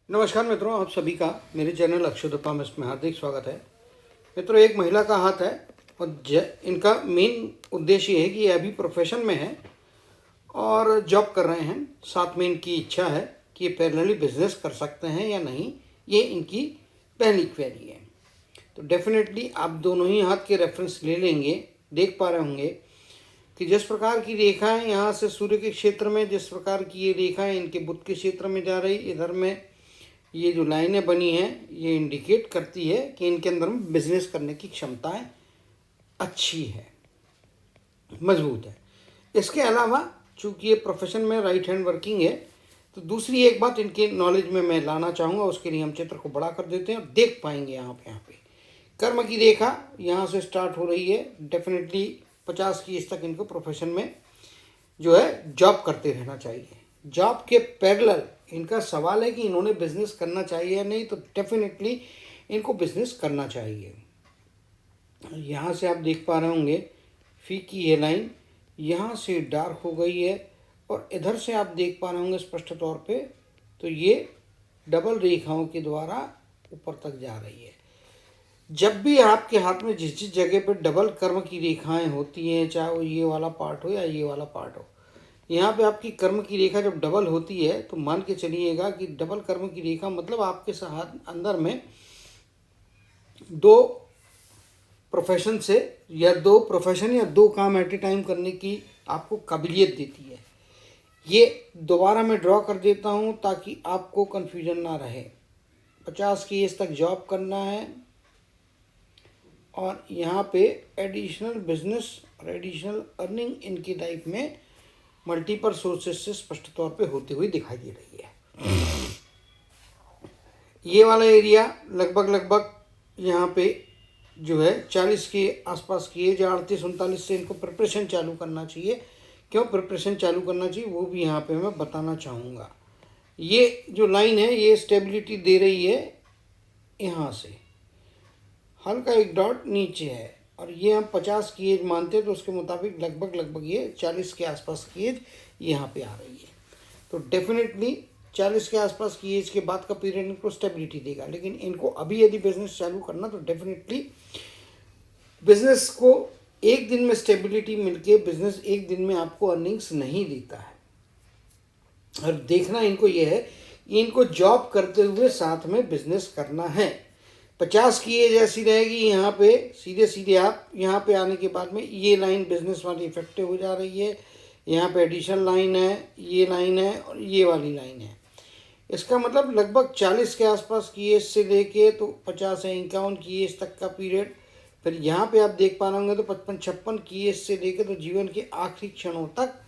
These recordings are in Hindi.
नमस्कार मित्रों, आप सभी का मेरे चैनल अक्षुतपा में हार्दिक स्वागत है। मित्रों, एक महिला का हाथ है और इनका मेन उद्देश्य ये है कि ये अभी प्रोफेशन में है और जॉब कर रहे हैं। साथ में इनकी इच्छा है कि ये पैरेलली बिजनेस कर सकते हैं या नहीं, ये इनकी पहली क्वेरी है। तो डेफिनेटली आप दोनों ही हाथ के रेफरेंस ले लेंगे, देख पा रहे होंगे कि जिस प्रकार की रेखाएं यहाँ से सूर्य के क्षेत्र में, जिस प्रकार की ये रेखाएं इनके बुध के क्षेत्र में जा रही, इधर में ये जो लाइनें बनी हैं ये इंडिकेट करती है कि इनके अंदर में बिजनेस करने की क्षमताएं अच्छी है, मजबूत है। इसके अलावा चूंकि ये प्रोफेशन में राइट हैंड वर्किंग है, तो दूसरी एक बात इनके नॉलेज में मैं लाना चाहूँगा। उसके लिए हम चित्र को बड़ा कर देते हैं और देख पाएंगे यहाँ पे कर्म की रेखा यहाँ से स्टार्ट हो रही है। डेफिनेटली 50 की एज तक इनको प्रोफेशन में जो है जॉब करते रहना चाहिए। जॉब के पैरेलल इनका सवाल है कि इन्होंने बिजनेस करना चाहिए या नहीं, तो डेफिनेटली इनको बिजनेस करना चाहिए। यहाँ से आप देख पा रहे होंगे फीकी ये लाइन यहाँ से डार्क हो गई है और इधर से आप देख पा रहे होंगे स्पष्ट तौर पे, तो ये डबल रेखाओं के द्वारा ऊपर तक जा रही है। जब भी आपके हाथ में जिस जिस जगह पे डबल कर्म की रेखाएं होती हैं, चाहे वो ये वाला पार्ट हो या ये वाला पार्ट हो, यहाँ पे आपकी कर्म की रेखा जब डबल होती है तो मान के चलिएगा कि डबल कर्म की रेखा मतलब आपके साथ अंदर में दो प्रोफेशन से या दो प्रोफेशन या दो काम एट ए टाइम करने की आपको काबिलियत देती है। ये दोबारा मैं ड्रॉ कर देता हूँ ताकि आपको कन्फ्यूजन ना रहे। 50 की एज तक जॉब करना है और यहाँ पे एडिशनल बिजनेस और एडिशनल अर्निंग इनकी लाइफ में मल्टीपल सोर्सेज से स्पष्ट तौर पे होती हुई दिखाई दे रही है। ये वाला एरिया लगभग यहाँ पे जो है 40 के आसपास की एज, 38-39 से इनको प्रिपरेशन चालू करना चाहिए। क्यों प्रिपरेशन चालू करना चाहिए वो भी यहाँ पे मैं बताना चाहूँगा। ये जो लाइन है ये स्टेबिलिटी दे रही है, यहाँ से हल्का एक डॉट नीचे है और ये हम 50 की एज मानते हैं, तो उसके मुताबिक लगभग ये 40 के आसपास की एज यहाँ पे आ रही है। तो डेफिनेटली 40 के आसपास की एज के बाद का पीरियड इनको स्टेबिलिटी देगा। लेकिन इनको अभी यदि बिजनेस चालू करना तो डेफिनेटली बिजनेस को एक दिन में स्टेबिलिटी मिलके बिजनेस एक दिन में आपको अर्निंग्स नहीं देता है। और देखना इनको ये है कि इनको जॉब करते हुए साथ में बिजनेस करना है। 50 की एज ऐसी रहेगी, यहाँ पे सीधे आप यहाँ पे आने के बाद में ये लाइन बिजनेस वाली इफेक्टिव हो जा रही है। यहाँ पे एडिशनल लाइन है, ये लाइन है और ये वाली लाइन है। इसका मतलब लगभग 40 के आसपास की एज से लेके तो 50 या 51 की एज तक का पीरियड। फिर यहाँ पे आप देख पा रहे होंगे तो 55-56 की एज से लेके तो जीवन के आखिरी क्षणों तक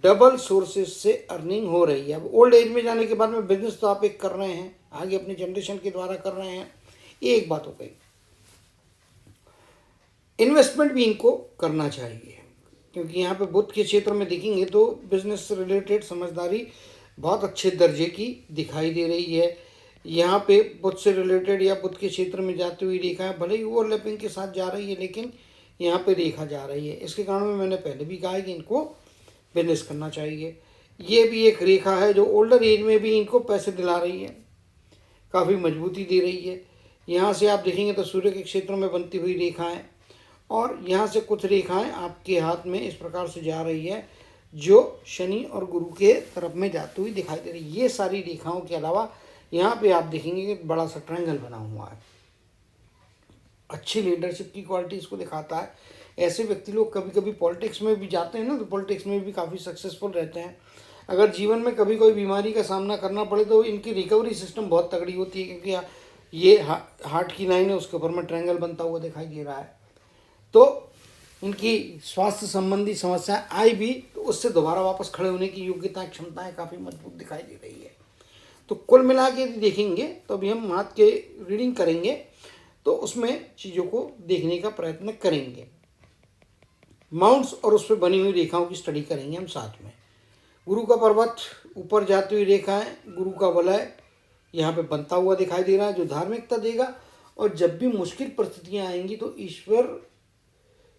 डबल सोर्सेज से अर्निंग हो रही है। अब ओल्ड एज में जाने के बाद में बिजनेस तो आप एक कर रहे हैं, आगे अपनी जनरेशन के द्वारा कर रहे हैं, ये एक बात हो गई। इन्वेस्टमेंट भी इनको करना चाहिए क्योंकि यहाँ पे बुध के क्षेत्र में देखेंगे तो बिजनेस से रिलेटेड समझदारी बहुत अच्छे दर्जे की दिखाई दे रही है। यहाँ पे बुध से रिलेटेड या बुध के क्षेत्र में जाती हुई रेखा है, भले ही ओवरलैपिंग के साथ जा रही है लेकिन यहाँ पे रेखा जा रही है। इसके कारण में मैंने पहले भी कहा है कि इनको बिजनेस करना चाहिए। ये भी एक रेखा है जो ओल्डर एज में भी इनको पैसे दिला रही है, काफ़ी मजबूती दे रही है। यहाँ से आप देखेंगे तो सूर्य के क्षेत्र में बनती हुई रेखाएं और यहाँ से कुछ रेखाएं आपके हाथ में इस प्रकार से जा रही है जो शनि और गुरु के तरफ में जाती हुई दिखाई दे रही है। ये सारी रेखाओं के अलावा यहाँ पे आप देखेंगे कि बड़ा सा ट्रायंगल बना हुआ है। अच्छी लीडरशिप की क्वालिटी इसको दिखाता है। ऐसे व्यक्ति लोग कभी कभी पॉलिटिक्स में भी जाते हैं ना, तो पॉलिटिक्स में भी काफ़ी सक्सेसफुल रहते हैं। अगर जीवन में कभी कोई बीमारी का सामना करना पड़े तो इनकी रिकवरी सिस्टम बहुत तगड़ी होती है क्योंकि ये हार्ट की लाइन है, उसके ऊपर में ट्रायंगल बनता हुआ दिखाई दे रहा है। तो इनकी स्वास्थ्य संबंधी समस्याएं आई भी तो उससे दोबारा वापस खड़े होने की योग्यता क्षमताएं काफ़ी मजबूत दिखाई दे रही है। तो कुल मिला के देखेंगे तो अभी हम हाथ के रीडिंग करेंगे तो उसमें चीज़ों को देखने का प्रयत्न करेंगे। माउंट्स और उस पर बनी हुई रेखाओं की स्टडी करेंगे हम साथ में। गुरु का पर्वत ऊपर जाती हुई रेखा है, गुरु का वलय यहाँ पे बनता हुआ दिखाई दे रहा है जो धार्मिकता देगा। और जब भी मुश्किल परिस्थितियाँ आएंगी तो ईश्वर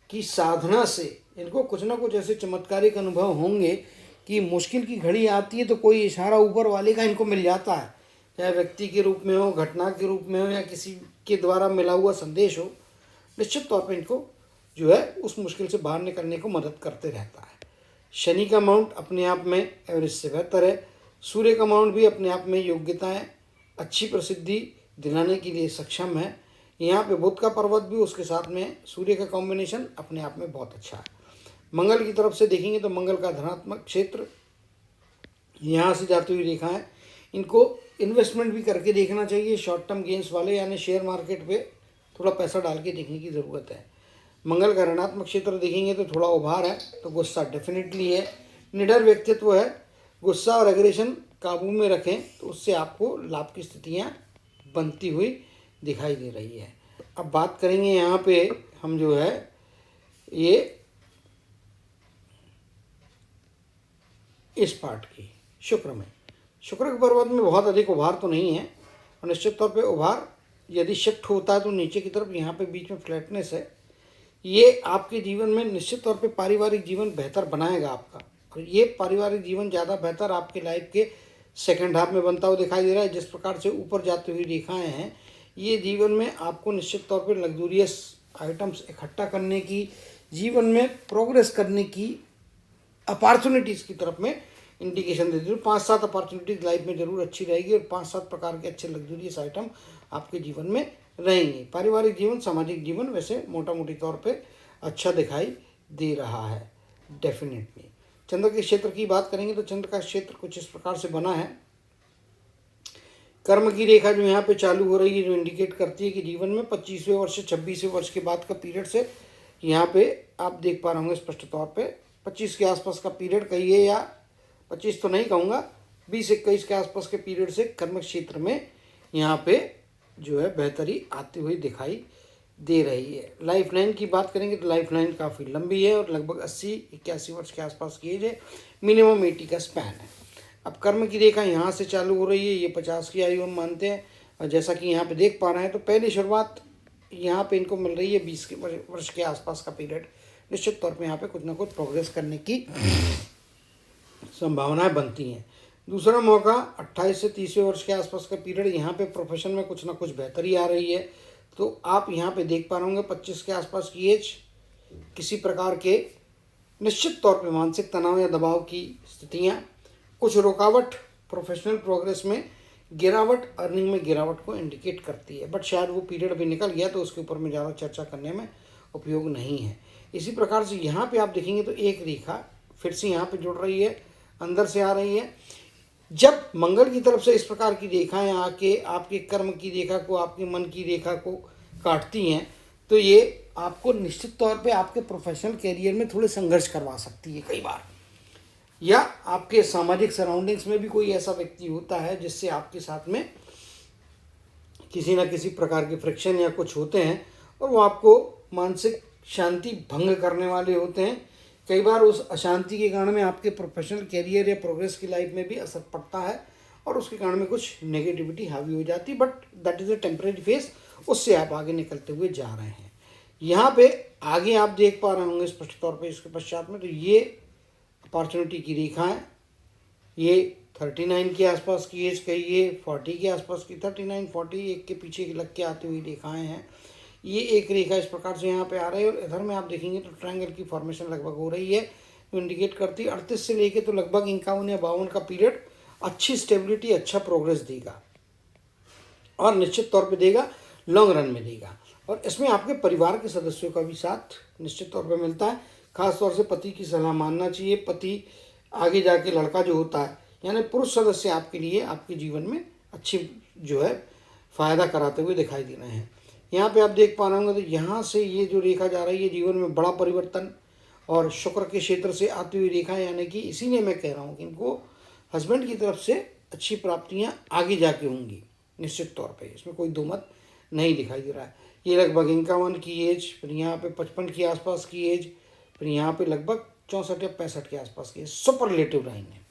की साधना से इनको कुछ ना कुछ ऐसे चमत्कारिक अनुभव होंगे कि मुश्किल की घड़ी आती है तो कोई इशारा ऊपर वाले का इनको मिल जाता है चाहे व्यक्ति के रूप में हो, घटना के रूप में हो, या किसी के द्वारा मिला हुआ संदेश हो, निश्चित तौर पे इनको जो है उस मुश्किल से बाहर निकलने को मदद करते रहता है। शनि का माउंट अपने आप में एवरेज से बेहतर है। सूर्य का माउंट भी अपने आप में योग्यताएं, अच्छी प्रसिद्धि दिलाने के लिए सक्षम है। यहाँ पे बुध का पर्वत भी, उसके साथ में सूर्य का कॉम्बिनेशन अपने आप में बहुत अच्छा है। मंगल की तरफ से देखेंगे तो मंगल का धनात्मक क्षेत्र यहाँ से जाती हुई रेखा है, इनको इन्वेस्टमेंट भी करके देखना चाहिए। शॉर्ट टर्म गेंस वाले यानी शेयर मार्केट पे थोड़ा पैसा डाल के देखने की ज़रूरत है। मंगल का ऋणात्मक क्षेत्र देखेंगे तो थोड़ा उभार है, तो गुस्सा डेफिनेटली है। निडर व्यक्तित्व है, गुस्सा और एग्रेशन काबू में रखें तो उससे आपको लाभ की स्थितियाँ बनती हुई दिखाई दे रही है। अब बात करेंगे यहाँ पे हम जो है ये इस पार्ट की शुक्र में। शुक्र के पर्वत में बहुत अधिक उभार तो नहीं है, और निश्चित तौर पे उभार यदि शिफ्ट होता है तो नीचे की तरफ, यहाँ पे बीच में फ्लैटनेस है। ये आपके जीवन में निश्चित तौर पे पारिवारिक जीवन बेहतर बनाएगा आपका, और ये पारिवारिक जीवन ज़्यादा बेहतर आपके लाइफ के सेकंड हाफ में बनता हुआ दिखाई दे रहा है। जिस प्रकार से ऊपर जाती हुई रेखाएं हैं, ये जीवन में आपको निश्चित तौर पे लग्जूरियस आइटम्स इकट्ठा करने की, जीवन में प्रोग्रेस करने की अपॉर्चुनिटीज़ की तरफ में इंडिकेशन देती है। 5-7 अपॉर्चुनिटीज़ लाइफ में जरूर अच्छी रहेगी, और 5-7 प्रकार के अच्छे लग्जूरियस आइटम आपके जीवन में रहेंगे। पारिवारिक जीवन, सामाजिक जीवन वैसे मोटा मोटी तौर पे अच्छा दिखाई दे रहा है डेफिनेटली। चंद्र के क्षेत्र की बात करेंगे तो चंद्र का क्षेत्र कुछ इस प्रकार से बना है। कर्म की रेखा जो यहाँ पे चालू हो रही है, जो इंडिकेट करती है कि जीवन में 25वें वर्ष से 26वें वर्ष के बाद का पीरियड से यहाँ पे आप देख पा रहे होंगे स्पष्ट तौर पे 25 के आसपास का पीरियड कहिए, या 25 तो नहीं कहूँगा, 20-21 के आसपास के पीरियड से कर्म क्षेत्र में यहाँ पे जो है बेहतरी आती हुई दिखाई दे रही है। लाइफ लाइन की बात करेंगे तो लाइफ लाइन काफ़ी लंबी है, और लगभग 80-81 वर्ष के आसपास की एज है, मिनिमम 80 का स्पैन है। अब कर्म की रेखा यहाँ से चालू हो रही है, ये 50 की आयु हम मानते हैं, और जैसा कि यहाँ पे देख पा रहे हैं तो पहली शुरुआत यहाँ पे इनको मिल रही है 20 के वर्ष के आसपास का पीरियड। निश्चित तौर पे यहाँ पे कुछ ना कुछ प्रोग्रेस करने की संभावनाएं बनती हैं। दूसरा मौका 28 से 30वें वर्ष के आसपास का पीरियड, यहाँ पे प्रोफेशन में कुछ ना कुछ बेहतरी आ रही है। तो आप यहाँ पे देख पा रहे होंगे 25 के आसपास की एज, किसी प्रकार के निश्चित तौर पे मानसिक तनाव या दबाव की स्थितियाँ, कुछ रुकावट प्रोफेशनल प्रोग्रेस में, गिरावट अर्निंग में गिरावट को इंडिकेट करती है। बट शायद वो पीरियड भी निकल गया तो उसके ऊपर में ज़्यादा चर्चा करने में उपयोग नहीं है। इसी प्रकार से यहाँ पे आप देखेंगे तो एक रेखा फिर से यहाँ पे जुड़ रही है, अंदर से आ रही है। जब मंगल की तरफ से इस प्रकार की रेखाएं आके आपके कर्म की रेखा को, आपके मन की रेखा को काटती हैं, तो ये आपको निश्चित तौर पे आपके प्रोफेशनल कैरियर में थोड़े संघर्ष करवा सकती है कई बार, या आपके सामाजिक सराउंडिंग्स में भी कोई ऐसा व्यक्ति होता है जिससे आपके साथ में किसी न किसी प्रकार के फ्रिक्शन या कुछ होते हैं, और वो आपको मानसिक शांति भंग करने वाले होते हैं। कई बार उस अशांति के कारण में आपके प्रोफेशनल कैरियर या प्रोग्रेस की लाइफ में भी असर पड़ता है, और उसके कारण में कुछ नेगेटिविटी हावी हो जाती है, but that is a temporary face, उससे आप आगे निकलते हुए जा रहे हैं। यहाँ पे आगे आप देख पा रहे होंगे स्पष्ट तौर पे इसके पश्चात में, तो ये अपॉर्चुनिटी की रेखा है, ये 39 के आसपास की एज कहिए, 40 के आसपास की, 39-40 एक के पीछे लग के आती हुई रेखाएँ हैं। ये एक रेखा इस प्रकार से यहाँ पे आ रही है, और इधर में आप देखेंगे तो ट्रायंगल की फॉर्मेशन लगभग हो रही है, जो इंडिकेट करती है 38 से लेके तो लगभग 51 या 52 का पीरियड अच्छी स्टेबिलिटी, अच्छा प्रोग्रेस देगा, और निश्चित तौर पे देगा, लॉन्ग रन में देगा। और इसमें आपके परिवार के सदस्यों का भी साथ निश्चित तौर पे मिलता है। खास तौर से पति की सलाह मानना चाहिए। पति आगे जाके लड़का जो होता है, यानी पुरुष सदस्य आपके लिए आपके जीवन में अच्छी जो है फ़ायदा कराते हुए दिखाई दे रहे हैं। यहाँ पे आप देख पा रहे होंगे तो यहाँ से ये जो रेखा जा रही है, जीवन में बड़ा परिवर्तन, और शुक्र के क्षेत्र से आती हुई रेखा, यानी कि इसीलिए मैं कह रहा हूँ कि इनको हस्बैंड की तरफ से अच्छी प्राप्तियाँ आगे जाके होंगी निश्चित तौर पे, इसमें कोई दो मत नहीं दिखाई दे रहा है। ये लगभग 51 की एज, फिर यहाँ पे 55 के आसपास की एज, फिर यहाँ पे लगभग 64 या 65 के आसपास की एज, सुपरलेटिव लाइन है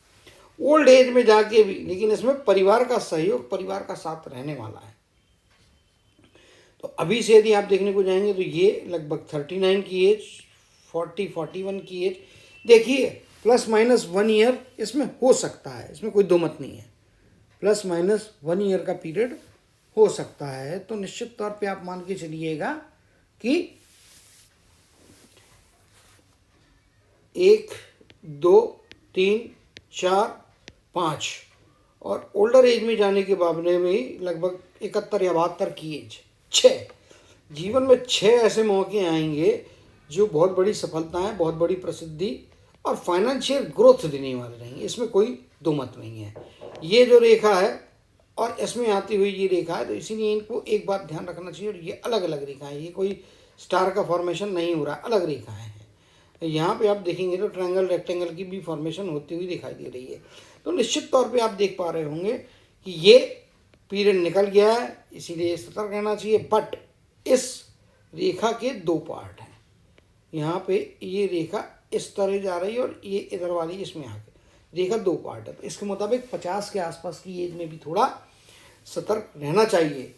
ओल्ड एज में जाके भी, लेकिन इसमें परिवार का सहयोग, परिवार का साथ रहने वाला है। तो अभी से यदि आप देखने को जाएंगे तो ये लगभग 39 की एज, 40-41 की एज, देखिए ±1 ईयर इसमें हो सकता है, इसमें कोई दो मत नहीं है। प्लस माइनस 1 ईयर का पीरियड हो सकता है। तो निश्चित तौर पे आप मान के चलिएगा कि 1, 2, 3, 4, 5 और ओल्डर एज में जाने के मामले में लगभग 71 या 72 की एज, 6 जीवन में 6 ऐसे मौके आएंगे जो बहुत बड़ी सफलताएं, बहुत बड़ी प्रसिद्धि और फाइनेंशियल ग्रोथ देने वाले रहेंगे। इसमें कोई दो मत नहीं है। ये जो रेखा है और इसमें आती हुई ये रेखा है, तो इसीलिए इनको एक बात ध्यान रखना चाहिए। और ये अलग अलग रेखाएं, ये कोई स्टार का फॉर्मेशन नहीं हो रहा, अलग रेखाएं हैं। यहाँ पे आप देखेंगे तो ट्रायंगल, रेक्टेंगल की भी फॉर्मेशन होती हुई दिखाई दे रही है। तो निश्चित तौर पे आप देख पा रहे होंगे कि ये पीरियड निकल गया है, इसीलिए सतर्क रहना चाहिए। बट इस रेखा के दो पार्ट हैं। यहाँ पे ये रेखा इस तरह जा रही है और ये इधर वाली इसमें आके रेखा दो पार्ट है। तो इसके मुताबिक 50 के आसपास की एज में भी थोड़ा सतर्क रहना चाहिए।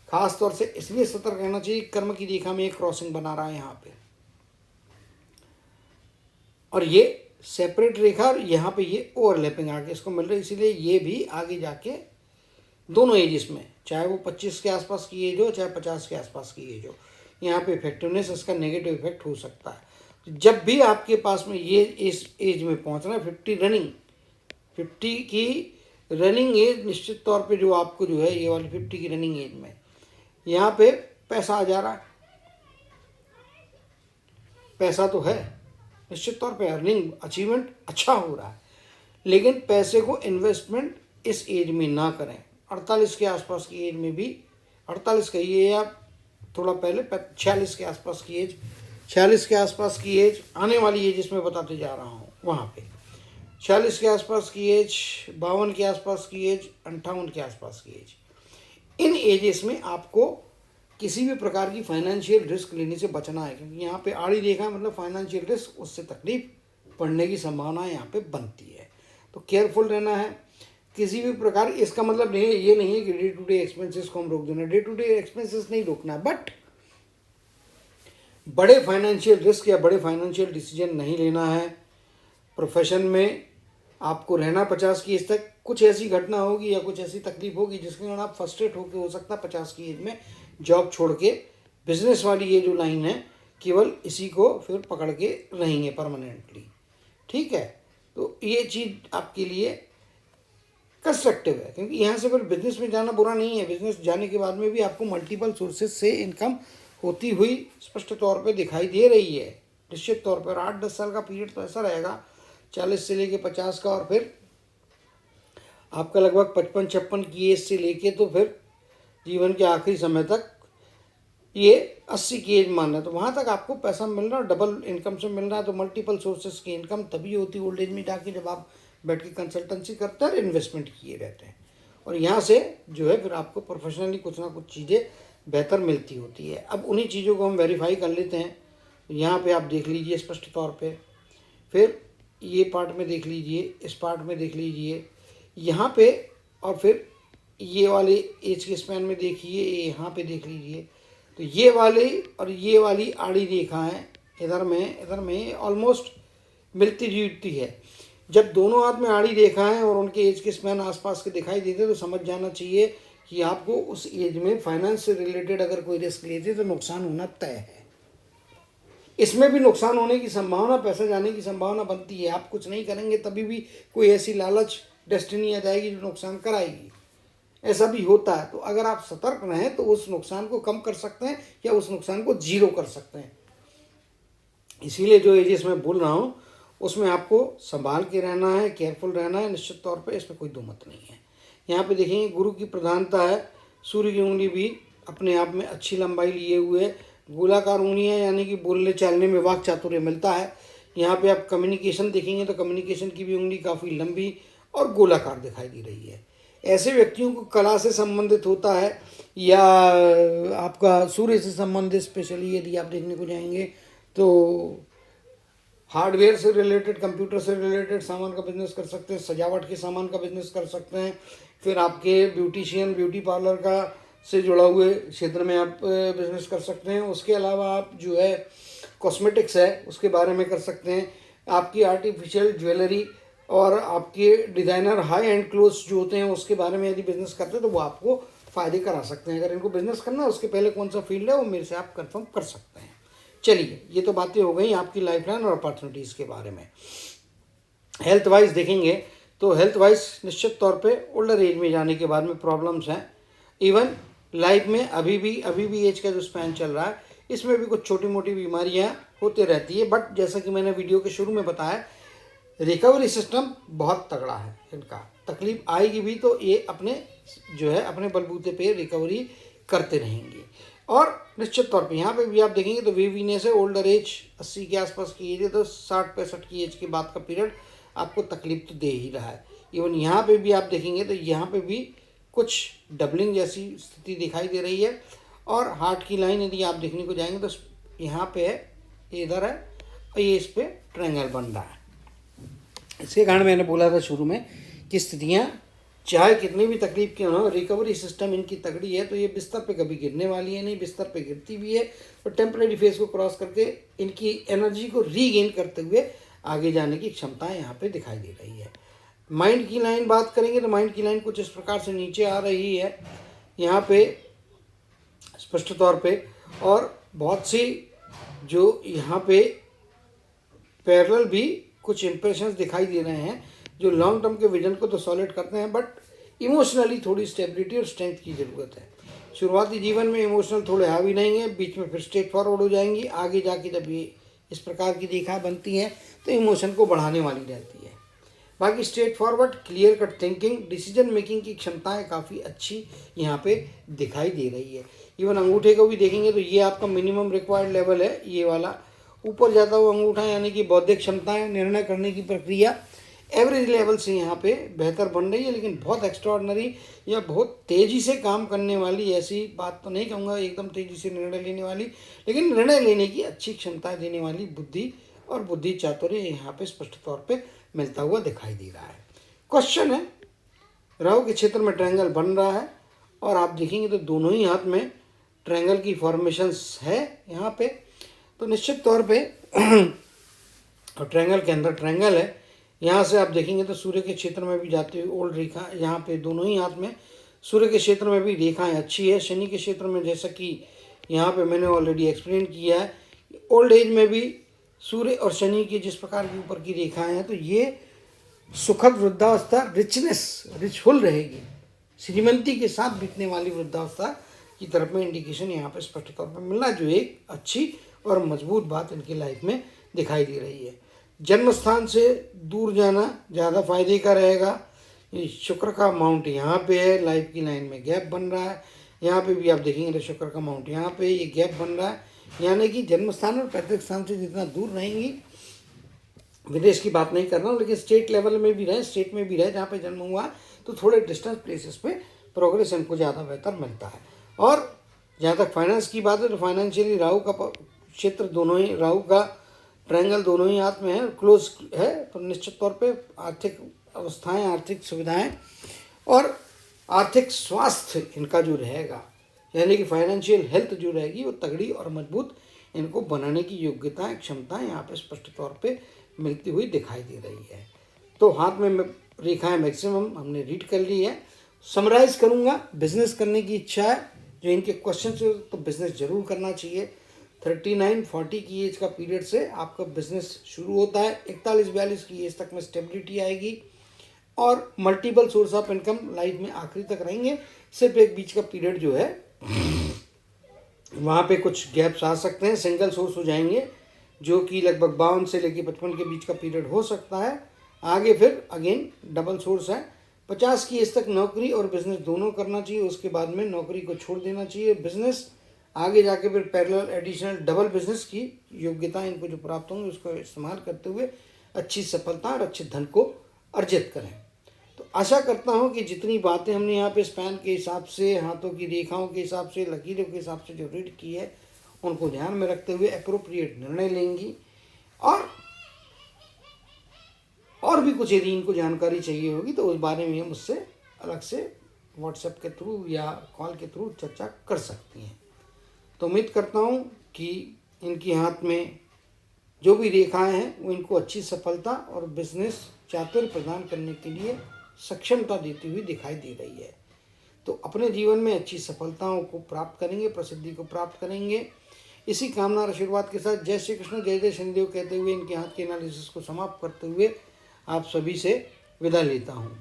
खास तौर से इसलिए सतर्क रहना चाहिए, कर्म की रेखा में एक क्रॉसिंग बना रहा है यहाँ पे, और ये सेपरेट रेखा और यहाँ पे ये ओवरलैपिंग आके इसको मिल रही है। इसीलिए ये भी आगे जाके दोनों एजेस में, चाहे वो 25 के आसपास की एज हो, चाहे 50 के आसपास की एज हो, यहाँ पे इफेक्टिवनेस इसका नेगेटिव इफेक्ट हो सकता है। जब भी आपके पास में ये इस एज में पहुँचना, 50 की रनिंग एज, निश्चित तौर पे जो आपको जो है ये वाली 50 की रनिंग एज में यहाँ पे पैसा आ जा रहा है। पैसा तो है, निश्चित तौर पे अर्निंग अचीवमेंट अच्छा हो रहा है, लेकिन पैसे को इन्वेस्टमेंट इस एज में ना करें। 48 के आसपास की एज में भी, 48 कहिए या थोड़ा पहले 46 के आसपास की एज, 46 के आसपास की एज आने वाली एज इसमें बताते जा रहा हूँ, वहाँ पे 46 के आसपास की एज, 52 के आसपास की एज, 58 के आसपास की एज, इन एजेस में आपको किसी भी प्रकार की फाइनेंशियल रिस्क लेने से बचना है। क्योंकि यहाँ पे आड़ी रेखा मतलब फाइनेंशियल रिस्क, उससे तकलीफ पड़ने की संभावना यहाँ पे बनती है। तो केयरफुल रहना है किसी भी प्रकार। इसका मतलब नहीं है, ये नहीं है कि डे टू डे एक्सपेंसेस को हम रोक देना, डे टू डे एक्सपेंसेस नहीं रोकना, बट बड़े फाइनेंशियल रिस्क या बड़े फाइनेंशियल डिसीजन नहीं लेना है। प्रोफेशन में आपको रहना 50 की एज तक, कुछ ऐसी घटना होगी या कुछ ऐसी तकलीफ होगी जिसके कारण आप फ्रस्ट्रेट होकर हो सकता है 50 की एज में जॉब छोड़ के बिजनेस वाली ये जो लाइन है केवल इसी को फिर पकड़ के रहेंगे परमानेंटली। ठीक है, तो ये चीज़ आपके लिए कंस्ट्रक्टिव है, क्योंकि यहाँ से फिर बिजनेस में जाना बुरा नहीं है। बिजनेस जाने के बाद में भी आपको मल्टीपल सोर्सेज से इनकम होती हुई स्पष्ट तौर पे दिखाई दे रही है। निश्चित तौर पर 8-10 साल का पीरियड तो ऐसा रहेगा, 40 से लेके 50 का, और फिर आपका लगभग 55-56 की एज से लेके तो फिर जीवन के आखिरी समय तक ये 80 की एज मान रहे हैं। तो वहाँ तक आपको पैसा मिल रहा है, डबल इनकम से मिल रहा है। तो मल्टीपल सोर्सेज की इनकम तभी होती है ओल्ड एज में जाके, जब आप बैठ के कंसल्टेंसी करते हैं और इन्वेस्टमेंट किए रहते हैं, और यहाँ से जो है फिर आपको प्रोफेशनली कुछ ना कुछ चीज़ें बेहतर मिलती होती है। अब उन्हीं चीज़ों को हम वेरीफाई कर लेते हैं। यहाँ पे आप देख लीजिए स्पष्ट तौर पे, फिर ये पार्ट में देख लीजिए, इस पार्ट में देख लीजिए यहाँ पे, और फिर ये वाले एज के स्पैन में देखिए, यहाँ पे देख लीजिए। तो ये वाली और ये वाली आड़ी रेखाएं इधर में ऑलमोस्ट मिलती जुलती है। जब दोनों हाथ में आड़ी रेखाएं और उनके एज के स्पैन आसपास के दिखाई देते तो समझ जाना चाहिए कि आपको उस एज में फाइनेंस से रिलेटेड अगर कोई रिस्क लेते तो नुकसान होना तय है। इसमें भी नुकसान होने की संभावना, पैसा जाने की संभावना बनती है। आप कुछ नहीं करेंगे तभी भी कोई ऐसी लालच डेस्टिनी आ जाएगी जो नुकसान कराएगी, ऐसा भी होता है। तो अगर आप सतर्क रहें तो उस नुकसान को कम कर सकते हैं या उस नुकसान को जीरो कर सकते हैं। इसीलिए जो एजेस मैं बोल रहा हूँ उसमें आपको संभाल के रहना है, केयरफुल रहना है, निश्चित तौर पे इसमें कोई दो मत नहीं है। यहाँ पे देखेंगे गुरु की प्रधानता है, सूर्य की उंगली भी अपने आप में अच्छी लंबाई लिए हुए, गोलाकार उंगलियाँ, यानी कि बोलने चालने में वाक चातुर्य मिलता है। यहाँ पे आप कम्युनिकेशन देखेंगे तो कम्युनिकेशन की भी उंगली काफ़ी लंबी और गोलाकार दिखाई दे रही है। ऐसे व्यक्तियों को कला से संबंधित होता है या आपका सूर्य से संबंधित, स्पेशली यदि आप देखने को जाएंगे तो हार्डवेयर से रिलेटेड, कंप्यूटर से रिलेटेड सामान का बिजनेस कर सकते हैं, सजावट के सामान का बिजनेस कर सकते हैं, फिर आपके ब्यूटिशियन, ब्यूटी पार्लर का से जुड़ा हुए क्षेत्र में आप बिजनेस कर सकते हैं। उसके अलावा आप जो है कॉस्मेटिक्स है उसके बारे में कर सकते हैं। आपकी आर्टिफिशियल ज्वेलरी और आपके डिज़ाइनर हाई एंड क्लोथ्स जो होते हैं उसके बारे में यदि बिजनेस करते हैं तो वो आपको फ़ायदे करा सकते हैं। अगर इनको बिजनेस करना है उसके पहले कौन सा फील्ड है वो मेरे से आप कंफर्म कर सकते हैं। चलिए, ये तो बातें हो गई आपकी लाइफ लाइन और अपॉर्चुनिटीज़ के बारे में। हेल्थ वाइज देखेंगे तो हेल्थ वाइज निश्चित तौर पे ओल्डर एज में जाने के बाद में प्रॉब्लम्स हैं। इवन लाइफ में अभी भी एज का जो स्पैन चल रहा है इसमें भी कुछ छोटी मोटी बीमारियां होते रहती है, बट जैसा कि मैंने वीडियो के शुरू में बताया, रिकवरी सिस्टम बहुत तगड़ा है इनका। तकलीफ आएगी भी तो ये अपने जो है अपने बलबूते पे रिकवरी करते रहेंगे। और निश्चित तौर पे यहाँ पे भी आप देखेंगे तो वीवीनेस है, ओल्डर एज 80 के आसपास की एज है, तो 60-65 की एज के बाद का पीरियड आपको तकलीफ तो दे ही रहा है। इवन यहाँ पे भी आप देखेंगे तो यहाँ पे भी कुछ डबलिंग जैसी स्थिति दिखाई दे रही है। और हार्ट की लाइन यदि आप देखने को जाएंगे तो यहाँ पे है, इधर है, और ये इस पर ट्रायंगल बन रहा है। इसके कारण मैंने बोला था शुरू में कि स्थितियाँ चाहे कितनी भी तकलीफ की हो, रिकवरी सिस्टम इनकी तगड़ी है तो ये बिस्तर पे कभी गिरने वाली है नहीं, बिस्तर पे गिरती भी है और टेम्परेरी फेज को क्रॉस करके इनकी एनर्जी को रीगेन करते हुए आगे जाने की क्षमताएं यहाँ पे दिखाई दे रही है। माइंड की लाइन बात करेंगे तो माइंड की लाइन कुछ इस प्रकार से नीचे आ रही है यहाँ पे स्पष्ट तौर पे, और बहुत सी जो यहाँ पे पैरेलल भी कुछ इंप्रेशंस दिखाई दे रहे हैं जो लॉन्ग टर्म के विजन को तो सॉलिड करते हैं, बट इमोशनली थोड़ी स्टेबिलिटी और स्ट्रेंथ की ज़रूरत है। शुरुआती जीवन में इमोशनल थोड़े हावी नहीं है, बीच में फिर स्ट्रेट फॉरवर्ड हो जाएंगी, आगे जाके जब ये इस प्रकार की रेखा बनती हैं तो इमोशन को बढ़ाने वाली रहती है। बाकी straight forward clear cut thinking, decision making की क्षमताएं काफ़ी अच्छी यहाँ पे दिखाई दे रही है। इवन अंगूठे को भी देखेंगे तो ये आपका मिनिमम रिक्वायर्ड लेवल है, ये वाला ऊपर जाता हुआ अंगूठा, यानी कि बौद्धिक क्षमताएं, निर्णय करने की प्रक्रिया एवरेज लेवल से यहाँ पे बेहतर बन रही है। लेकिन बहुत एक्स्ट्रॉर्डनरी या बहुत तेज़ी से काम करने वाली ऐसी बात तो नहीं कहूँगा, एकदम तेज़ी से निर्णय लेने वाली, लेकिन निर्णय लेने की अच्छी क्षमता देने वाली बुद्धि और बुद्धि चातुर्य यहाँ पे स्पष्ट तौर पे मिलता हुआ दिखाई दे रहा है। क्वेश्चन है, राहु के क्षेत्र में ट्रायंगल बन रहा है और आप देखेंगे तो दोनों ही हाथ में ट्रायंगल की फॉर्मेशंस है यहाँ पे, तो निश्चित तौर पे और ट्रायंगल के अंदर ट्रायंगल है। यहाँ से आप देखेंगे तो सूर्य के क्षेत्र में भी जाती हुई ओल्ड रेखा, यहाँ पे दोनों ही हाथ में सूर्य के क्षेत्र में भी रेखाएं अच्छी है। शनि के क्षेत्र में जैसा कि यहाँ पे मैंने ऑलरेडी एक्सप्लेन किया है, ओल्ड एज में भी सूर्य और शनि की जिस प्रकार की ऊपर की रेखाएं हैं तो ये सुखद वृद्धावस्था, रिचफुल रहेगी, श्रीमंती के साथ बीतने वाली वृद्धावस्था की तरफ में इंडिकेशन यहाँ पे स्पष्ट तौर पर मिलना, जो एक अच्छी और मजबूत बात इनकी लाइफ में दिखाई दे रही है। जन्म स्थान से दूर जाना ज़्यादा फायदे का रहेगा। ये शुक्र का माउंट यहाँ पे है, लाइफ की लाइन में गैप बन रहा है, यहाँ पे भी आप देखेंगे तो शुक्र का माउंट यहाँ पे ये गैप बन रहा है, यानी कि जन्म स्थान और पैतृक स्थान से जितना दूर रहेंगी, विदेश की बात नहीं कर रहा हूँ, लेकिन स्टेट लेवल में भी रहे, स्टेट में भी रहे जहाँ पे जन्म हुआ, तो थोड़े डिस्टेंस प्लेसेस पे प्रोग्रेस इनको ज़्यादा बेहतर मिलता है। और जहाँ तक फाइनेंस की बात है तो फाइनेंशियली राहु का क्षेत्र, दोनों ही राहु का ट्रायंगल दोनों ही हाथ में है, क्लोज है, तो निश्चित तौर पे आर्थिक अवस्थाएं, आर्थिक सुविधाएं और आर्थिक स्वास्थ्य इनका जो रहेगा, यानी कि फाइनेंशियल हेल्थ जो रहेगी वो तगड़ी और मजबूत इनको बनाने की योग्यताएं, क्षमताएं यहाँ पे स्पष्ट तौर पे मिलती हुई दिखाई दे रही है। तो हाथ में रेखाएं मैक्सिमम हमने रीड कर ली है। समराइज करूँगा, बिजनेस करने की इच्छा है, जो इनके क्वेश्चन से, तो बिजनेस जरूर करना चाहिए। 39-40 की एज का पीरियड से आपका बिजनेस शुरू होता है, 41-42 की एज तक में स्टेबिलिटी आएगी और multiple source of income life में आखिरी तक रहेंगे। सिर्फ एक बीच का पीरियड जो है वहाँ पे कुछ गैप्स आ सकते हैं, सिंगल सोर्स हो जाएंगे, जो कि लगभग 52 से लेकर 55 के बीच का पीरियड हो सकता है। आगे फिर अगेन डबल सोर्स है। 50 की एज तक नौकरी और बिजनेस दोनों करना चाहिए, उसके बाद में नौकरी को छोड़ देना चाहिए। बिजनेस आगे जाके फिर पैरेलल एडिशनल डबल बिजनेस की योग्यता इनको जो प्राप्त होंगी उसको इस्तेमाल करते हुए अच्छी सफलता और अच्छे धन को अर्जित करें। तो आशा करता हूं कि जितनी बातें हमने यहाँ पे स्पैन के हिसाब से, हाथों की रेखाओं के हिसाब से, लकीरों के हिसाब से जो रीड की है, उनको ध्यान में रखते हुए अप्रोप्रिएट निर्णय लेंगी। और भी कुछ यदि इनको जानकारी चाहिए होगी तो उस बारे में मुझसे अलग से व्हाट्सएप के थ्रू या कॉल के थ्रू चर्चा कर सकती हैं। तो उम्मीद करता हूँ कि इनके हाथ में जो भी रेखाएं हैं वो इनको अच्छी सफलता और बिजनेस चातुर्य प्रदान करने के लिए सक्षमता देती हुई दिखाई दे रही है। तो अपने जीवन में अच्छी सफलताओं को प्राप्त करेंगे, प्रसिद्धि को प्राप्त करेंगे। इसी कामना और आशीर्वाद के साथ जय श्री कृष्ण, जय जय शनिदेव कहते हुए इनके हाथ के एनालिसिस को समाप्त करते हुए आप सभी से विदा लेता हूँ।